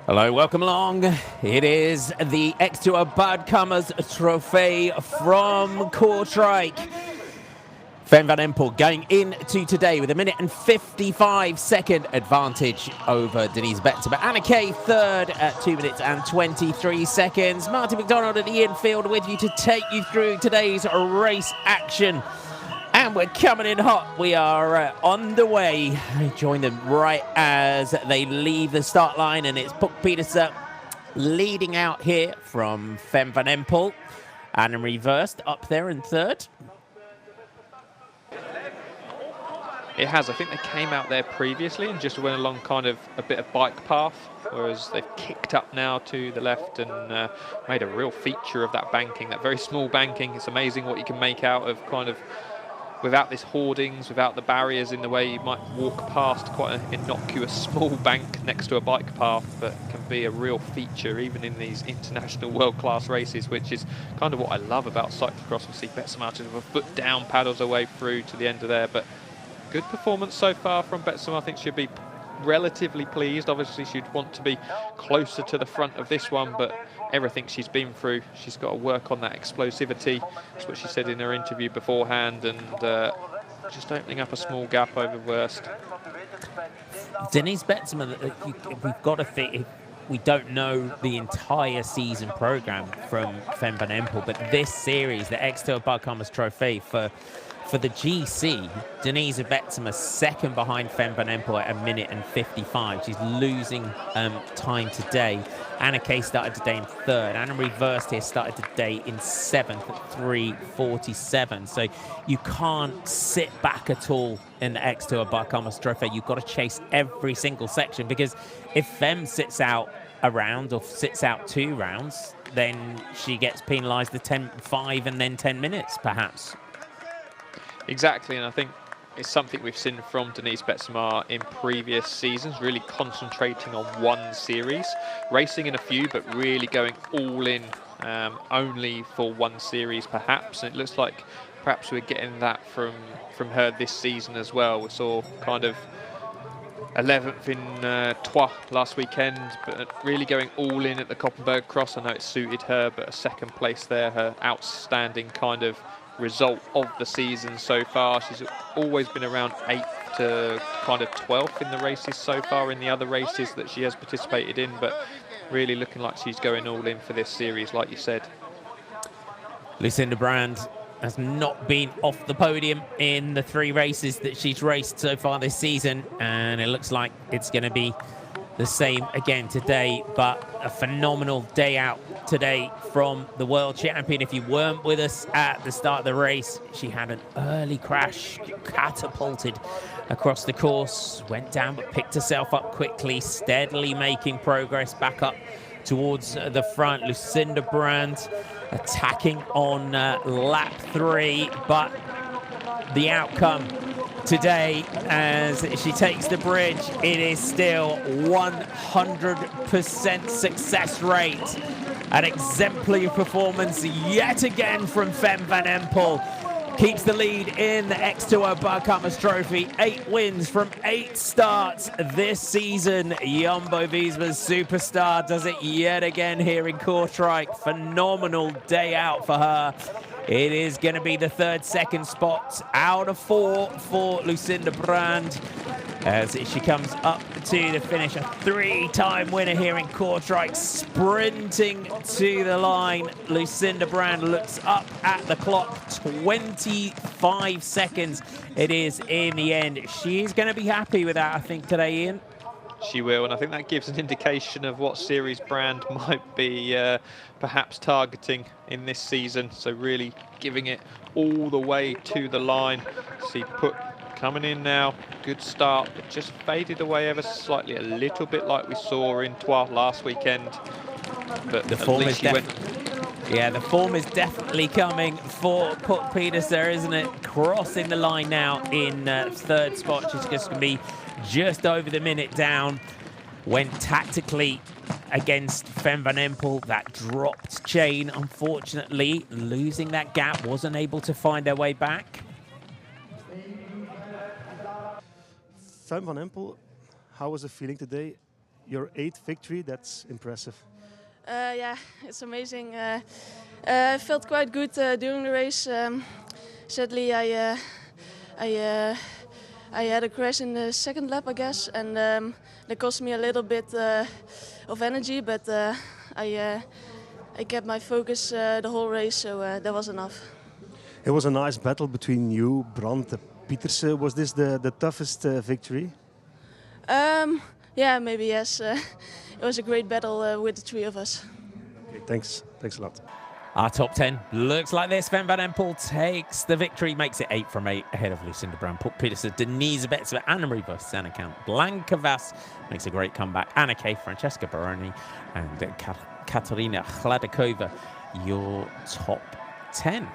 Hello, welcome along. It is the X2O Badkamers Trophy from Kortrijk. Fem van Empel going into today with a minute and 55-second advantage over Denise Bettsma. Anna Kay third at 2 minutes and 23 seconds. Martin McDonald at the infield with you to take you through today's race action. And we're coming in hot. We are on the way. Join them right as they leave the start line, and it's Puk Pieterse leading out here from Fem van Empel. And reversed up there in third. It has. I think they came out there previously and just went along kind of a bit of bike path, whereas they've kicked up now to the left and made a real feature of that banking, that very small banking. It's amazing what you can make out of kind of without this hoardings, without the barriers in the way. You might walk past quite an innocuous small bank next to a bike path, but can be a real feature even in these international world-class races, which is kind of what I love about cyclocross. We see Bettsma just with a foot down, paddles her way through to the end of there, but good performance so far from Bettsma. I think she'll be relatively pleased. Obviously, she'd want to be closer to the front of this one, but everything she's been through, she's got to work on that explosivity. That's what she said in her interview beforehand, and just opening up a small gap over worst. Denise Bettsma, we've got to think, we don't know the entire season program from Fem van Empel, but this series, the X2O Badkamers Trophy for the GC, Denise Bettsma second behind Fem van Empel at a minute and 55. She's losing time today. Anna Kay started today in third. Anna reversed here, started today in seventh at 3:47. So you can't sit back at all in the X2O Badkamers Trophy. You've got to chase every single section, because if Fem sits out a round or sits out 2 rounds, then she gets penalised the 10-5 and then 10 minutes perhaps. Exactly, and I think it's something we've seen from Denise Bettsma in previous seasons, really concentrating on one series, racing in a few, but really going all in only for one series perhaps. And it looks like perhaps we're getting that from her this season as well. We saw kind of 11th in Troyes last weekend, but really going all in at the Koppenberg Cross. I know it suited her, but a second place there, her outstanding kind of result of the season so far. She's always been around 8th to kind of 12th in the races so far in the other races that she has participated in, but really looking like she's going all in for this series, like you said. Lucinda Brand has not been off the podium in the 3 races that she's raced so far this season, and it looks like it's going to be the same again today. But a phenomenal day out today from the world champion. If you weren't with us at the start of the race, she had an early crash, catapulted across the course, went down but picked herself up quickly, steadily making progress back up towards the front. Lucinda Brand attacking on lap 3, but the outcome today, as she takes the bridge, it is still 100% success rate. An exemplary performance yet again from Fem van Empel. Keeps the lead in the X2O Badkamers Trophy. 8 wins from 8 starts this season. Jumbo-Visma's superstar does it yet again here in Kortrijk. Phenomenal day out for her. It is going to be the 3rd second spot out of 4 for Lucinda Brand as she comes up to the finish. A 3-time winner here in Kortrijk, sprinting to the line. Lucinda Brand looks up at the clock. 25 seconds it is in the end. She is going to be happy with that, I think, today, Ian. She will, and I think that gives an indication of what series Brand might be perhaps targeting in this season. So really giving it all the way to the line. See Puk coming in now, good start, but just faded away ever slightly, a little bit like we saw in Troyes last weekend. But the form is the form is definitely coming for Puk Pieterse, isn't it? Crossing the line now in 3rd spot. She's just going to be just over the minute down. Went tactically against Fem van Empel. That dropped chain, unfortunately, losing that gap, wasn't able to find her way back. Fem van Empel, how was the feeling today? Your 8th victory, that's impressive. Yeah, it's amazing. I felt quite good during the race. Sadly, I had a crash in the second lap, I guess, and that cost me a little bit of energy, but I kept my focus the whole race, so that was enough. It was a nice battle between you, Brandt, Pietersen. Was this the toughest victory? Yeah, maybe yes. It was a great battle with the three of us. Okay, thanks a lot. Our top 10 looks like this. Fem van Empel takes the victory, makes it 8 from 8 ahead of Lucinda Brown, Puk Pietersen, Denise Betsma, Anna-Marie Vos-Sennenkamp, Blanca Vas makes a great comeback, Anna Kay, Francesca Baroni, and Katarina Hladakova, your top 10.